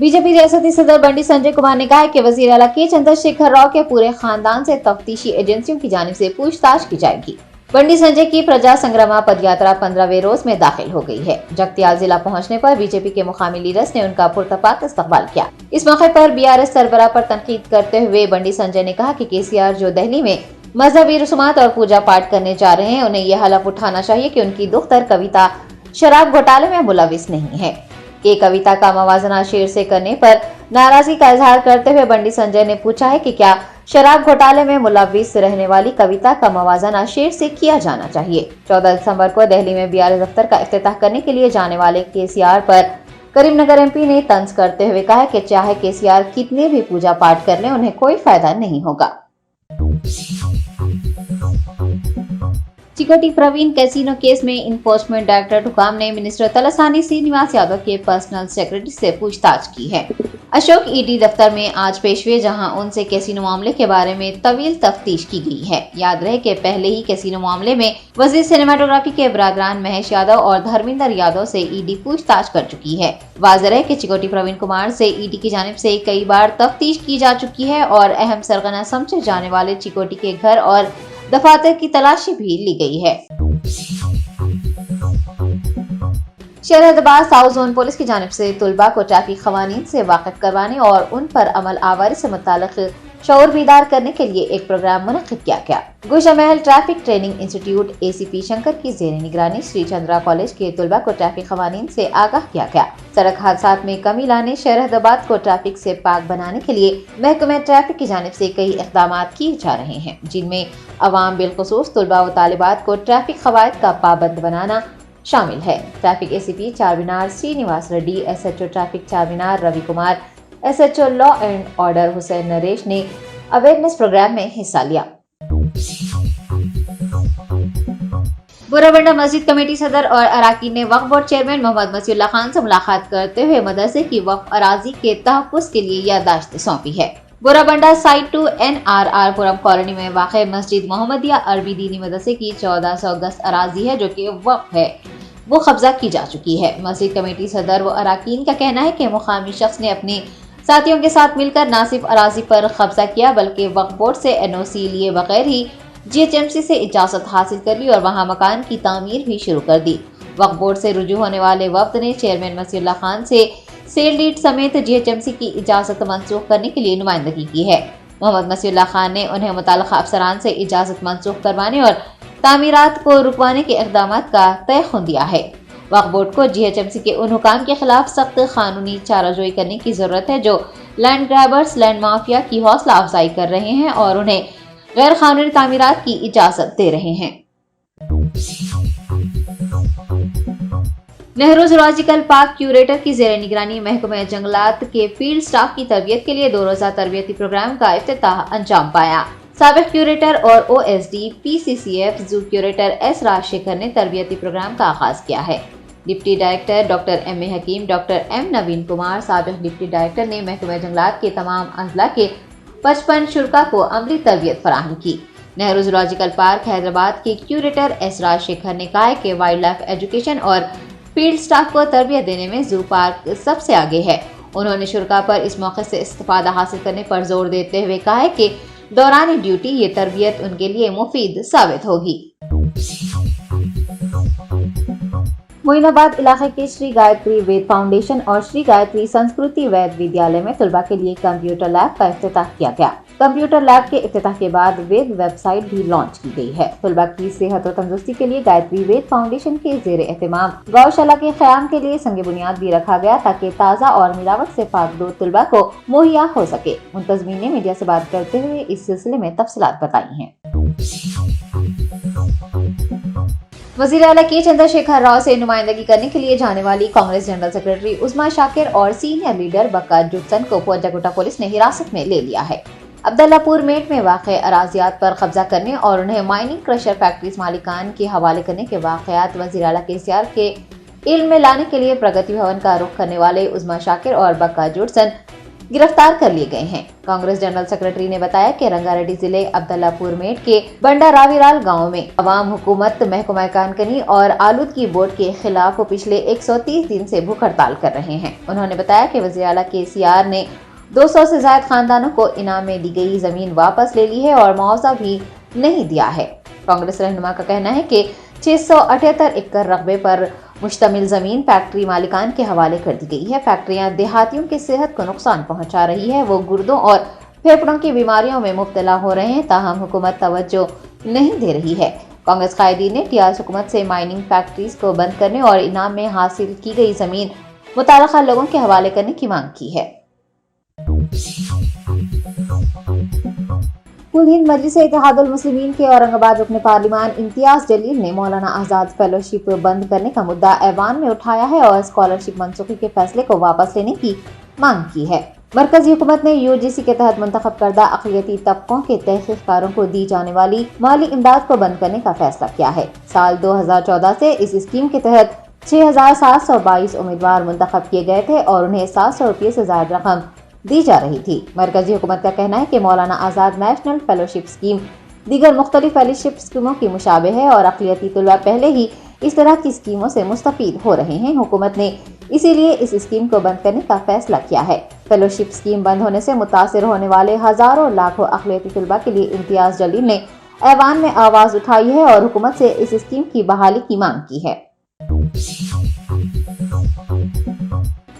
BJP रियासती सदर बंडी संजय कुमार ने कहा है कि वजीर आला के चंद्रशेखर राव के पूरे खानदान से तफ्तीशी एजेंसियों की जानिब से पूछताछ की जाएगी। बंडी संजय की प्रजा संग्राम पद यात्रा 15वें रोज में दाखिल हो गई है। जगतियाल जिला पहुंचने पर बीजेपी के मुकामी लीडर्स ने उनका पुरतपाक इस्तकबाल किया। इस मौके पर बीआरएस सरबराह पर तनकीद करते हुए बंडी संजय ने कहा कि केसीआर जो दिल्ली में मजहबी रसूमात और पूजा पाठ करने जा रहे हैं, उन्हें यह हलफ उठाना चाहिए कि उनकी दुख्तर कविता शराब घोटाले में मुलविस नहीं है। ये कविता का मवाजना शेर से करने पर नाराजगी का इजहार करते हुए बंडी संजय ने पूछा है कि क्या शराब घोटाले में मुलविस रहने वाली कविता का मवाजना शेर से किया जाना चाहिए। 14 दिसंबर को दिल्ली में बीआरएस दफ्तर का इफ्तिताह करने के लिए जाने वाले केसीआर पर करीमनगर एमपी ने तंज करते हुए कहा कि चाहे केसीआर कितने भी पूजा पाठ कर लें, उन्हें कोई फायदा नहीं होगा। चिकोटी प्रवीण कैसीनो केस में इन्फोर्समेंट डायरेक्टर हुकाम ने मिनिस्टर तलसानी श्रीनिवास यादव के पर्सनल सेक्रेटरी से पूछताछ की है। अशोक ईडी दफ्तर में आज पेश हुए, जहां उनसे कैसीनो मामले के बारे में तवील तफ्तीश की गई है। याद रहे कि पहले ही कैसीनो मामले में वजीर सिनेमाटोग्राफी के बरादरान महेश यादव और धर्मेंद्र यादव से ईडी पूछताछ कर चुकी है। वाज़ेह है कि चिकोटी प्रवीण कुमार से ईडी की जानिब से कई बार तफ्तीश की जा चुकी है और अहम सरगना समझे जाने वाले चिकोटी के घर और दफातर की तलाशी भी ली गई है। शहर साउथ जोन पुलिस की जानिब से तुलबा को ट्रैफिक कवानीन से वाकिफ करवाने और उन पर अमल आवारी से मुताल्लिक शऊर बीदार करने के लिए एक प्रोग्राम मुनक्किद किया गया। Gulshan Mahal traffic training institute ACP Shankar की जेर निगरानी श्री चंद्रा कॉलेज के तुलबा को ट्रैफिक कवानीन से आगाह किया गया। सड़क हादसा में कमी लाने, शहर को ट्रैफिक से पाक बनाने के लिए महकमे ट्रैफिक की जानिब से कई इक़दाम किए जा रहे हैं, जिनमें अवाम बिलखुसूस तुलबा व तालिबात को ट्रैफिक कवायद का पाबंद बनाना शामिल है। Traffic ACP Charminar Srinivas Reddy, SHO traffic Charminar Ravi Kumar, SHO law and order Hussain Naresh ने अवेयरनेस प्रोग्राम में हिस्सा लिया। बोराबंडा मस्जिद कमेटी सदर और अराकीन ने वक्फ बोर्ड चेयरमैन मोहम्मद मसीउल्लाह खान से मुलाकात करते हुए मदरसे की वक्फ अराजी के तहफ़्फ़ुज़ के लिए याददाश्त सौंपी है। बोराबंडा साइड 2 NRR पुरम कॉलोनी में वाक़ मस्जिद मोहम्मदिया अरबी दीनी मदरसे की 1400 गज अराजी है, जो कि वक्फ है, वो कब्जा की जा चुकी है। मस्जिद कमेटी सदर व अराकीन का कहना है कि मुकामी शख्स ने अपने साथियों के साथ मिलकर न सिर्फ अराजी पर कब्जा किया, बल्कि वक्फ बोर्ड से NOC लिए बगैर ही GHMC से इजाज़त हासिल कर ली और वहाँ मकान की तामीर भी शुरू कर दी। वक्फ बोर्ड से रुजू होने वाले वफ्द ने चेयरमैन मसीउल्लाह खान से सेल डीड समेत GHMC की इजाज़त मंसूख करने के लिए नुमाइंदगी की है। मोहम्मद मसीउल्लाह खान ने उन्हें मुताल्लिक़ा अफसरान से इजाज़त मंसूख करवाने और तामीरात को रुकवाने के इक़दाम का तयख़ुन दिया है। वक्फ बोर्ड को GHMC के उन हुकाम के खिलाफ सख्त कानूनी चाराजोई करने की जरूरत है जो लैंड ग्रैबर्स, लैंड माफिया की हौसला अफजाई कर रहे हैं और उन्हें गैर कानूनी तामीरात की इजाज़त दे रहे हैं। नेहरू ज़ूलॉजिकल पार्क क्यूरेटर की जेर निगरानी महकमे जंगलात के फील्ड स्टाफ की तरबियत के लिए 2 रोज़ा तरबियती प्रोग्राम का इफ्तिताह अंजाम पाया। साबिक क्यूरेटर और OSD PCCF जू क्यूरेटर S राजशेखर ने तरबियती प्रोग्राम का आगाज किया है। डिप्टी डायरेक्टर डॉक्टर MA हकीम, डॉक्टर M नवीन कुमार, साबिक डिप्टी डायरेक्टर ने महकमे जंगलात के तमाम अजला के 55 शुरका को अमली तरबियत फराहम की। नेहरू ज़ूलॉजिकल पार्क हैदराबाद के क्यूरेटर S राजशेखर ने कहा कि वाइल्ड लाइफ एजुकेशन और फील्ड स्टाफ को तरबियत देने में जू पार्क सबसे आगे है। उन्होंने शुरका पर इस मौके से इस्तिफादा हासिल करने पर जोर देते हुए कहा है कि दौरान ड्यूटी ये तरबियत उनके लिए मुफीद साबित होगी। मोइनाबाद इलाके के श्री गायत्री वेद फाउंडेशन और श्री गायत्री संस्कृति वैद विद्यालय में तुलबा के लिए कंप्यूटर लैब का इफ्तिताह किया गया। कंप्यूटर लैब के इफ्तिताह के बाद वेब वेबसाइट भी लॉन्च की गई है। तुलबा की सेहत और तंदुरुस्ती के लिए गायत्री वेद फाउंडेशन के जेर एहतमाम गौशाला के क़याम के लिए संग बुनियाद भी रखा गया, ताकि ताज़ा और मिलावट से पाक दूध तुलबा को मुहैया हो सके। मुंतज़मीन ने मीडिया से बात करते हुए इस सिलसिले में तफसीलात बताई हैं। वज़ीर आला के चंद्रशेखर राव से नुमाइंदगी करने के लिए जाने वाली कांग्रेस जनरल सेक्रेटरी उस्मा शाकिर और सीनियर लीडर बक्का जुटसन को पंजागुट्टा पुलिस ने हिरासत में ले लिया है। अब्दुल्लापुर मेट में वाक़े अराजियात पर कब्जा करने और उन्हें माइनिंग क्रशर फैक्ट्रीज मालिकान के हवाले करने के वाक़यात वज़ीर आला केसीआर के इल्म में लाने के लिए प्रगति भवन का रुख करने वाले उस्मा शाकिर और बक्का जुटसन गिरफ्तार कर लिए गए हैं। कांग्रेस जनरल सेक्रेटरी ने बताया कि रंगारेड्डी जिले अब्दुल्लापुर मेट के बंडा रावीराल गांव में अवाम हुकूमत, महकमा कानकनी और आलूदगी बोर्ड के खिलाफ पिछले 130 दिन से भूख हड़ताल कर रहे हैं। उन्होंने बताया कि वज़ीर आला KCR ने 200 से ज्यादा खानदानों को इनाम में दी गई जमीन वापस ले ली है और मुआवजा भी नहीं दिया है। कांग्रेस रहनुमा का कहना है कि 678 एकड़ रकबे पर मुश्तमिल जमीन फैक्ट्री मालिकान के हवाले कर दी गई है। फैक्ट्रियां देहातियों की सेहत को नुकसान पहुंचा रही है, वो गुर्दों और फेफड़ों की बीमारियों में मुब्तला हो रहे हैं, ताहम हुकूमत तवज्जो नहीं दे रही है। कांग्रेस कायदीन ने टीआर हुकूमत से माइनिंग फैक्ट्रीज को बंद करने और इनाम में हासिल की गई जमीन मुताल्लिका लोगों के हवाले करने की मांग की है। कुल हिंद मजलिस इत्तेहादुल मुस्लिमीन के औरंगाबाद रुकन पार्लिमान इम्तियाज जलील ने मौलाना आजाद फेलोशिप बंद करने का मुद्दा ऐवान में उठाया है और स्कॉलरशिप मनसूखी के फैसले को वापस लेने की मांग की है। मरकजी हुकूमत ने UGC के तहत मुंतखब करदा अक़लियती तबकों के तहक़ीक़कारों को दी जाने वाली माली इमदाद को बंद करने का फैसला किया है। साल 2014 से इस स्कीम के तहत 6,722 उम्मीदवार मुंतखब किए गए थे और उन्हें 700 रुपये से ज्यादा रकम दी जा रही थी। मरकजी हुकूमत का कहना है कि Maulana Azad national fellowship scheme दीगर मुख्तलिफ फेलोशिप स्कीमों की मुशाबे है और अक़लियती तलबा पहले ही इस तरह की स्कीमों से मुस्तफीद हो रहे हैं। हुकूमत ने इसीलिए इस स्कीम को बंद करने का फैसला किया है। फेलोशिप स्कीम बंद होने से मुतासिर होने वाले हजारों लाखों अक़लियती तलबा के लिए इम्तियाज जलील ने ऐवान में आवाज उठाई है और हुकूमत से इस स्कीम की बहाली की मांग की है।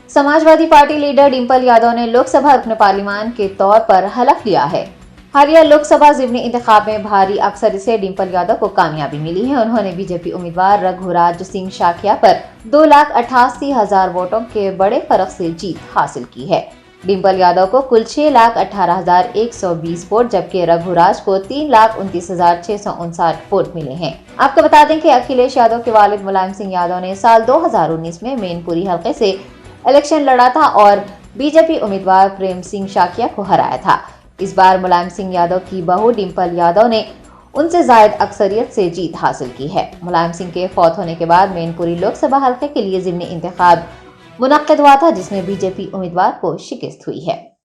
समाजवादी पार्टी लीडर डिंपल यादव ने लोकसभा रुकन पार्लिमान के तौर पर हलफ लिया है। हालिया लोकसभा ज़िमनी इंतखाब में भारी अक्सरी से डिंपल यादव को कामयाबी मिली है। उन्होंने बीजेपी उम्मीदवार रघुराज सिंह शाकिया पर 2,88,000 वोटों के बड़े फर्क से जीत हासिल की है। डिंपल यादव को कुल 6,18,120 वोट जबकि रघुराज को 3,29,659 वोट मिले हैं। आपको बता दें कि अखिलेश यादव के वालिद मुलायम सिंह यादव ने साल 2019 में मैनपुरी हल्के से इलेक्शन लड़ा था और बीजेपी उम्मीदवार प्रेम सिंह शाकिया को हराया था। इस बार मुलायम सिंह यादव की बहू डिंपल यादव ने उनसे जायद अक्सरियत से जीत हासिल की है। मुलायम सिंह के फौत होने के बाद मैनपुरी लोकसभा हल्के के लिए ज़िमनी इंतखाब मुनक्किद हुआ था, जिसमें बीजेपी उम्मीदवार को शिकस्त हुई है।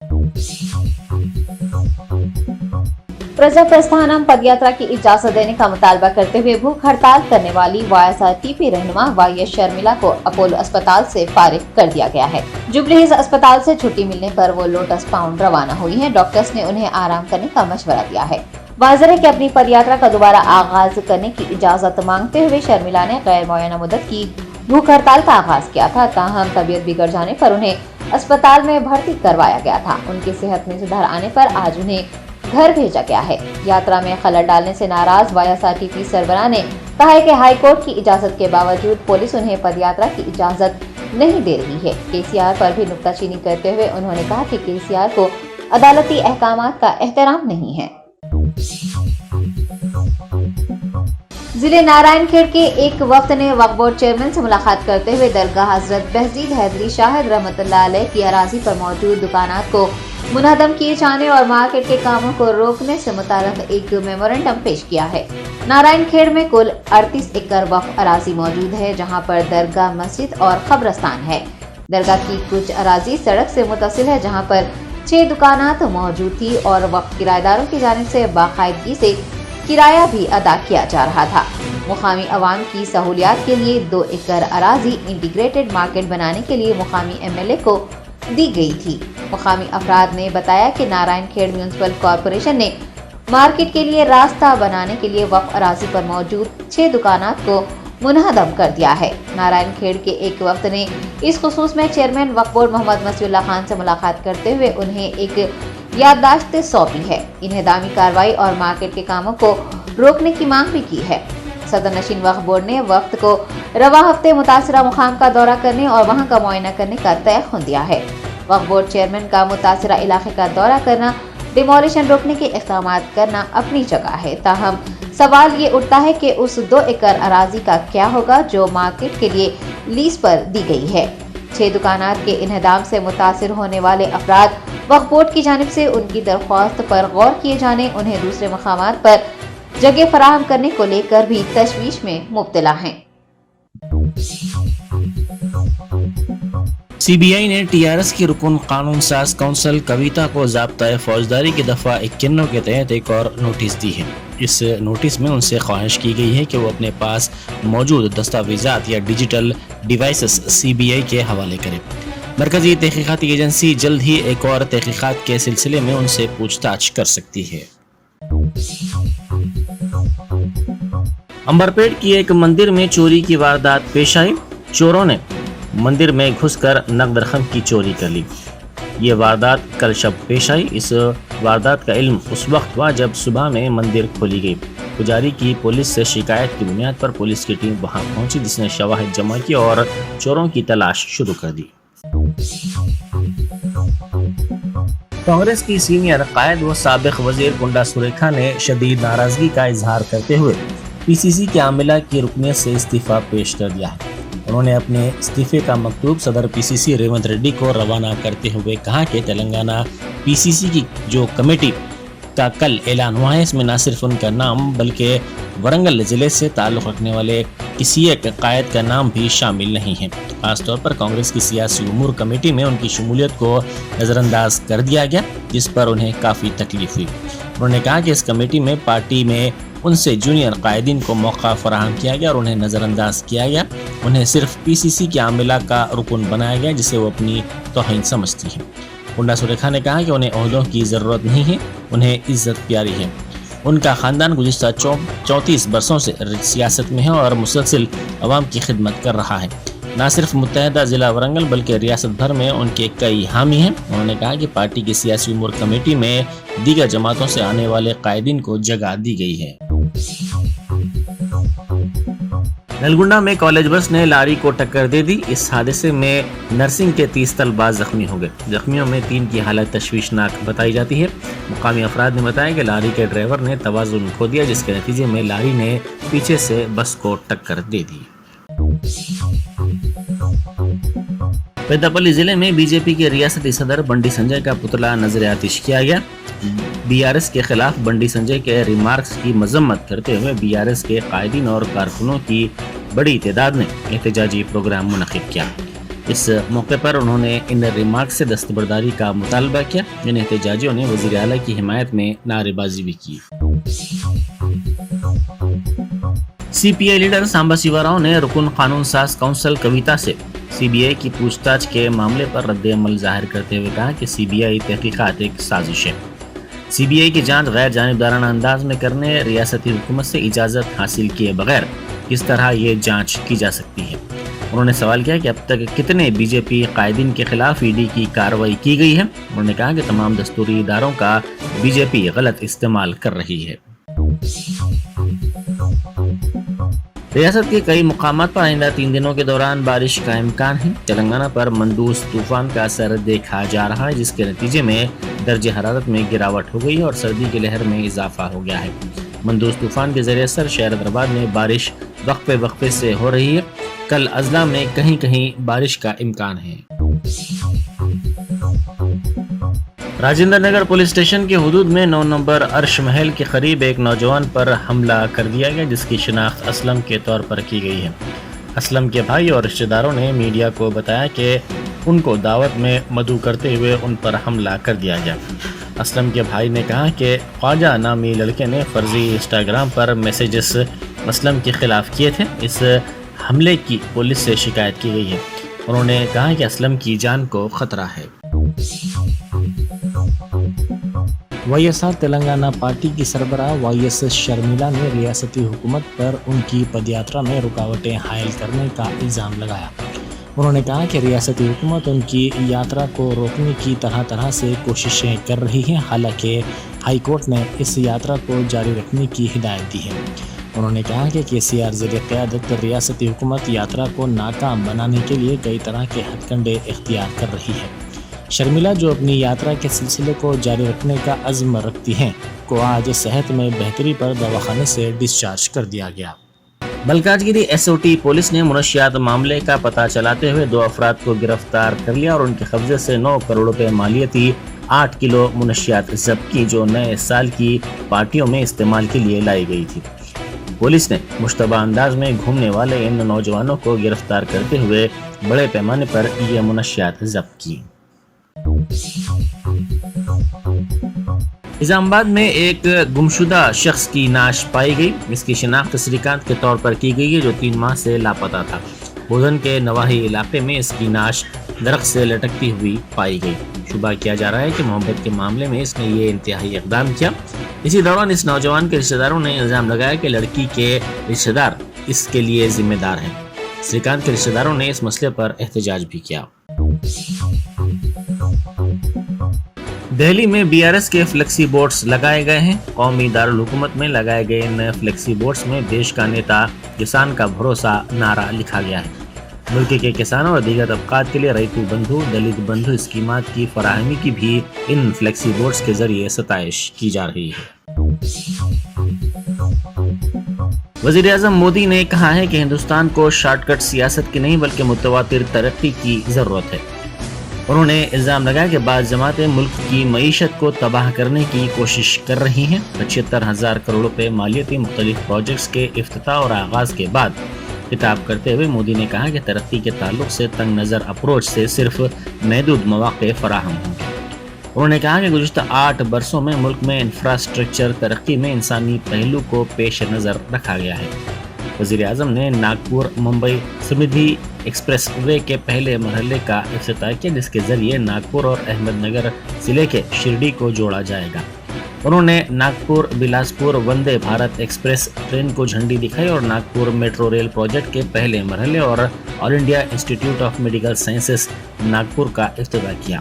प्रजा प्रस्थानम पदयात्रा की इजाजत देने का मुतालबा करते हुए भूख हड़ताल करने वाली YSRTP रहनुमा YS शर्मिला को अपोलो अस्पताल से फारिग कर दिया गया है। जुबली हिल्स अस्पताल से छुट्टी मिलने पर वो लोटस पाउंड रवाना हुई हैं। डॉक्टर्स ने उन्हें आराम करने का मशवरा दिया है। वाज़ेह है कि अपनी पदयात्रा का दोबारा आगाज करने की इजाजत मांगते हुए शर्मिला ने गैर मुअय्यना मुद्दत की भूख हड़ताल का आगाज किया था। ताहम तबीयत बिगड़ जाने पर उन्हें अस्पताल में भर्ती करवाया गया था। उनकी सेहत में सुधार आने पर आज उन्हें घर भेजा गया है। यात्रा में खलल डालने से नाराज YSRTP सरबराह ने कहा है कि हाई कोर्ट की इजाजत के बावजूद पुलिस उन्हें पदयात्रा की इजाजत नहीं दे रही है। KCR पर भी नुक्ताचीनी करते हुए उन्होंने कहा कि KCR को अदालती अहकामात का एहतराम नहीं है। जिले नारायणखेड़ के एक वक्त ने वक्फ बोर्ड चेयरमैन से मुलाकात करते हुए दरगाह हजरत बहजीद हैदरी शाहिद रहमतुल्लाह अलैह की अराजी पर मौजूद दुकानात को मुनहदम किए जाने और मार्केट के कामों को रोकने से मुताल्लिक़ एक मेमोरेंडम पेश किया है। नारायणखेड़ में कुल 38 एकड़ वक्फ अराजी मौजूद है, जहां पर दरगाह, मस्जिद और कब्रस्तान है। दरगाह की कुछ अराजी सड़क से मुत्तसिल है, जहां पर 6 दुकानात मौजूद थी और वक्फ किराएदारों की जानिब से बाकायदगी से किराया भी अदा किया जा रहा था। मुकामी अवाम की सहूलियात के लिए 2 एकड़ अराजी इंटीग्रेटेड मार्केट बनाने के लिए मुकामी MLA को दी गई थी। मुकामी अफराद ने बताया कि नारायणखेड़ म्यूनिसिपल कॉरपोरेशन ने मार्केट के लिए रास्ता बनाने के लिए वक्फ अराजी पर मौजूद 6 दुकानात को मुनहदम कर दिया है। नारायणखेड़ के एक वक्त ने इस खुसूस में चेयरमैन वक्फ बोर्ड मोहम्मद मसीउल्लाह खान से मुलाकात करते हुए उन्हें एक याददाश्त सौंपी है। इन्हेदामी कार्रवाई और मार्केट के कामों को रोकने की मांग भी की है। सदर नशीन वक्फ बोर्ड ने वक्त को रवा हफ्ते मुतासिरा मुकाम का दौरा करने और वहां का मुआयना करने का तयख्खुन दिया है। वक्फ बोर्ड चेयरमैन का मुतासिरा इलाके का दौरा करना, डिमोलिशन रोकने के इक़दाम करना अपनी जगह है। ताहम सवाल ये उठता है कि उस 2 एकड़ अराजी का क्या होगा जो मार्केट के लिए लीज पर दी गई है। 6 दुकानात के इन्हदाम से मुतासिर होने वाले अफराद वक्फ बोर्ड की जानिब से उनकी दरख्वास्त पर गौर किए जाने, उन्हें दूसरे मकामात पर जगह फराहम करने को लेकर भी तशवीश में मुब्तला हैं। CBI نے TRS کی رکن قانون ساز کونسل کویتا کو ضابطۂ فوجداری کی دفعہ 51 کے تحت ایک اور نوٹس دی ہے۔ اس نوٹس میں ان سے خواہش کی گئی ہے کہ وہ اپنے پاس موجود دستاویزات یا ڈیجیٹل ڈیوائسز CBI کے حوالے کرے۔ مرکزی تحقیقاتی ایجنسی جلد ہی ایک اور تحقیقات کے سلسلے میں ان سے پوچھ تاچھ کر سکتی ہے۔ امبرپیٹ کی ایک مندر میں چوری کی واردات پیش آئی۔ چوروں نے مندر میں گھس کر نقد رقم کی چوری کر لی۔ یہ واردات کل شب پیش آئی۔ اس واردات کا علم اس وقت ہوا جب صبح میں مندر کھولی گئی۔ پجاری کی پولیس سے شکایت کی بنیاد پر پولیس کی ٹیم وہاں پہنچی، جس نے شواہد جمع کی اور چوروں کی تلاش شروع کر دی۔ کانگریس کی سینئر قائد و سابق وزیر کنڈا سریکھا نے شدید ناراضگی کا اظہار کرتے ہوئے PCC کے عاملہ کی رکنیت سے استعفیٰ پیش کر دیا ہے۔ انہوں نے اپنے استعفے کا مکتوب صدر PCC ریونت ریڈی کو روانہ کرتے ہوئے کہا کہ تلنگانہ PCC کی جو کمیٹی کا کل اعلان ہوا ہے، اس میں نہ صرف ان کا نام بلکہ ورنگل ضلع سے تعلق رکھنے والے کسی ایک قائد کا نام بھی شامل نہیں ہے۔ خاص طور پر کانگریس کی سیاسی امور کمیٹی میں ان کی شمولیت کو نظر انداز کر دیا گیا، جس پر انہیں کافی تکلیف ہوئی۔ انہوں نے کہا کہ اس کمیٹی میں پارٹی میں ان سے جونیئر قائدین کو موقع فراہم کیا گیا اور انہیں نظر انداز کیا گیا۔ انہیں صرف PCC کے عاملہ کا رکن بنایا گیا، جسے وہ اپنی توہین سمجھتی ہیں۔ کنڈا سریکھا نے کہا کہ انہیں عہدوں کی ضرورت نہیں ہے، انہیں عزت پیاری ہے۔ ان کا خاندان گزشتہ 34 برسوں سے سیاست میں ہے اور مسلسل عوام کی خدمت کر رہا ہے۔ نہ صرف متحدہ ضلع ورنگل بلکہ ریاست بھر میں ان کے کئی حامی ہیں۔ انہوں نے کہا کہ پارٹی کی سیاسی امور کمیٹی میں دیگر جماعتوں سے آنے والے قائدین کو جگہ دی گئی ہے۔ نلگنڈا میں کالج بس نے لاری کو ٹکر دے دی۔ اس حادثے میں نرسنگ کے 30 طلباء زخمی ہو گئے۔ زخمیوں میں 3 کی حالت تشویشناک بتائی جاتی ہے۔ مقامی افراد نے بتایا کہ لاری کے ڈرائیور نے توازن کھو دیا، جس کے نتیجے میں لاری نے پیچھے سے بس کو ٹکر دے دی۔ پیداپلی ضلع میں BJP کے ریاستی صدر بنڈی سنجے کا پتلا نظر آتش کیا گیا۔ BRS کے خلاف بنڈی سنجے کے ریمارکس کی مذمت کرتے ہوئے BRS کے قائدین اور کارکنوں کی بڑی تعداد نے احتجاجی پروگرام منعقد کیا۔ اس موقع پر انہوں نے ان ریمارکس سے دستبرداری کا مطالبہ کیا۔ ان احتجاجیوں نے وزیر اعلیٰ کی حمایت میں نعرے بازی بھی کی۔ CPI لیڈر سامبا سیوا راؤ نے رکن قانون ساز کونسل کویتا سے CBI کی پوچھ تاچھ کے معاملے پر رد عمل ظاہر کرتے ہوئے کہا کہ CBI تحقیقات ایک سازش ہے۔ CBI کی جانچ غیر جانبدارانہ انداز میں کرنے، ریاستی حکومت سے اجازت حاصل کیے بغیر کس طرح یہ جانچ کی جا سکتی ہے۔ انہوں نے سوال کیا کہ اب تک کتنے BJP قائدین کے خلاف ED کی کارروائی کی گئی ہے۔ انہوں نے کہا کہ تمام دستوری اداروں کا BJP غلط استعمال کر رہی ہے۔ ریاست کے کئی مقامات پر آئندہ 3 دنوں کے دوران بارش کا امکان ہے۔ تلنگانہ پر مندوس طوفان کا اثر دیکھا جا رہا ہے، جس کے نتیجے میں درجہ حرارت میں گراوٹ ہو گئی اور سردی کی لہر میں اضافہ ہو گیا ہے۔ مندوس طوفان کے ذریعے اثر شہر حیدرآباد میں بارش وقفے وقفے سے ہو رہی ہے۔ کل اضلاع میں کہیں کہیں بارش کا امکان ہے۔ راجندر نگر پولیس اسٹیشن کے حدود میں 9 نمبر عرش محل کے قریب ایک نوجوان پر حملہ کر دیا گیا، جس کی شناخت اسلم کے طور پر کی گئی ہے۔ اسلم کے بھائی اور رشتہ داروں نے میڈیا کو بتایا کہ ان کو دعوت میں مدعو کرتے ہوئے ان پر حملہ کر دیا گیا۔ اسلم کے بھائی نے کہا کہ خواجہ نامی لڑکے نے فرضی انسٹاگرام پر میسیجز اسلم کے خلاف کیے تھے۔ اس حملے کی پولیس سے شکایت کی گئی ہے۔ انہوں نے کہا کہ اسلم کی جان کو خطرہ ہے۔ YSR تلنگانہ پارٹی کی سربراہ YS شرمیلا نے ریاستی حکومت پر ان کی پدیاترا میں رکاوٹیں حائل کرنے کا الزام لگایا۔ انہوں نے کہا کہ ریاستی حکومت ان کی یاترا کو روکنے کی طرح سے کوششیں کر رہی ہے، حالانکہ ہائی کورٹ نے اس یاترا کو جاری رکھنے کی ہدایت دی ہے۔ انہوں نے کہا کہ KCR زیر قیادت ریاستی حکومت یاترا کو ناکام بنانے کے لیے کئی طرح کے ہتھ کنڈے اختیار کر رہی ہے۔ شرمیلا، جو اپنی یاترا کے سلسلے کو جاری رکھنے کا عزم رکھتی ہیں، کو آج صحت میں بہتری پر دواخانے سے ڈسچارج کر دیا گیا۔ ملکاج گیری SOT پولیس نے منشیات معاملے کا پتہ چلاتے ہوئے 2 افراد کو گرفتار کر لیا اور ان کے قبضے سے 9 کروڑ روپے مالیتی 8 کلو منشیات ضبط کی، جو نئے سال کی پارٹیوں میں استعمال کے لیے لائی گئی تھی۔ पुलिस ने मुश्तबा अंदाज में घूमने वाले इन नौजवानों को गिरफ्तार करते हुए बड़े पैमाने पर ये मुनशियात जब्त की। इस्लामाबाद में एक गुमशुदा शख्स की नाश पाई गई। इसकी शिनाख्त श्रीकांत के तौर पर की गई है, जो 3 माह से लापता था। बोधन के नवाही इलाके में इसकी नाश दरख्त से लटकती हुई पाई गई। शुबा किया जा रहा है कि मोहब्बत के मामले में इसने ये इंतहाई इक़दाम किया। इसी दौरान इस नौजवान के रिश्तेदारों ने इल्ज़ाम लगाया कि लड़की के रिश्तेदार इसके लिए जिम्मेदार हैं। श्रीकांत के रिश्तेदारों ने इस मसले पर एहतजाज भी किया। दिल्ली में बीआरएस के फ्लेक्सी बोर्ड्स लगाए गए हैं। कौमी दारुल हुकूमत में लगाए गए इन फ्लेक्सी बोर्ड्स में देश का नेता किसान का भरोसा नारा लिखा गया है। मुल्क के किसानों और दीगर तबकात के लिए रैतू बंधु, दलित बंधु स्कीमात की फराहमी की भी इन फ्लेक्सी बोर्ड्स के जरिए सताइश की जा रही है। वज़ीर आज़म मोदी ने कहा है कि हिंदुस्तान को शॉर्टकट सियासत की नहीं बल्कि मुतवातिर तरक्की की ज़रूरत है। उन्होंने इल्ज़ाम लगाया कि बाज़ जमातें मुल्क की मईशत को तबाह करने की कोशिश कर रही हैं। 75,000 करोड़ रुपए मालियती मुख्तलिफ प्रोजेक्ट्स के इफ्तिताह और आगाज़ के बाद खिताब करते हुए मोदी ने कहा कि तरक्की के ताल्लुक से तंग नज़र अप्रोच से सिर्फ महदूद मौक़े फराहम होंगे। उन्होंने कहा कि गुज़िश्ता 8 बरसों में मुल्क में इंफ्रास्ट्रक्चर तरक्की में इंसानी पहलू को पेश नज़र रखा गया है। वज़ीर आज़म ने नागपुर मुंबई समृद्धि एक्सप्रेस वे के पहले मरहले का इफ्तिताह किया, जिसके जरिए नागपुर और अहमदनगर जिले के शिरडी को जोड़ा जाएगा। उन्होंने नागपुर बिलासपुर वंदे भारत एक्सप्रेस ट्रेन को झंडी दिखाई और नागपुर मेट्रो रेल प्रोजेक्ट के पहले मरहले और all India institute of medical sciences Nagpur का इफ्तिताह किया।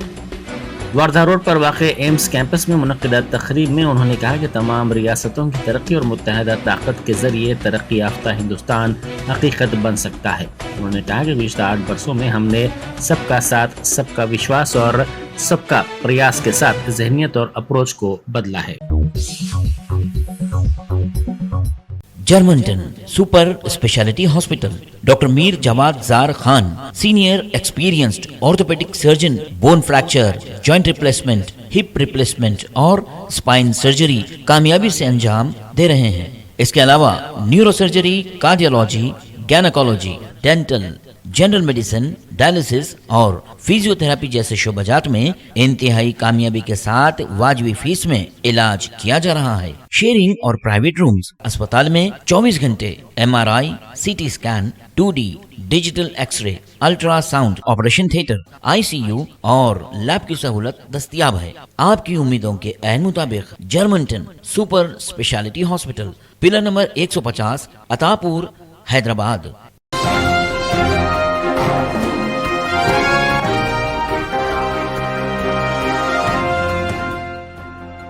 वारधा रोड पर वाक़े एम्स कैंपस में मुनक़िदा तक़रीब में उन्होंने कहा कि तमाम रियासतों की तरक्की और मुत्तहदा ताकत के ज़रिए तरक्की याफ्ता हिंदुस्तान हकीकत बन सकता है। उन्होंने कहा कि गुज़िश्ता 8 बरसों में हमने सबका साथ, सबका विश्वास और सबका प्रयास के साथ ज़हनियत और अप्रोच को बदला है। Germanten super speciality hospital, doctor Mir Jawad Jar Khan, senior experienced orthopaedic surgeon, bone fracture, joint replacement, hip replacement और स्पाइन सर्जरी कामयाबी से अंजाम दे रहे हैं। इसके अलावा neuro surgery, cardiology, gynaecology, dental, general medicine, dialysis और फिजियोथेरेपी जैसे शोबाजात में इंतहाई कामयाबी के साथ वाजिबी फीस में इलाज किया जा रहा है। शेयरिंग और प्राइवेट रूम्स, अस्पताल में 24 घंटे MRI, CT scan, 2D digital x ray, ultrasound, operation theatre, ICU और लैब की सहूलत दस्तयाब है। आपकी उम्मीदों के ऐन मुताबिक Germanten super speciality hospital, pillar number 150, Attapur, Hyderabad.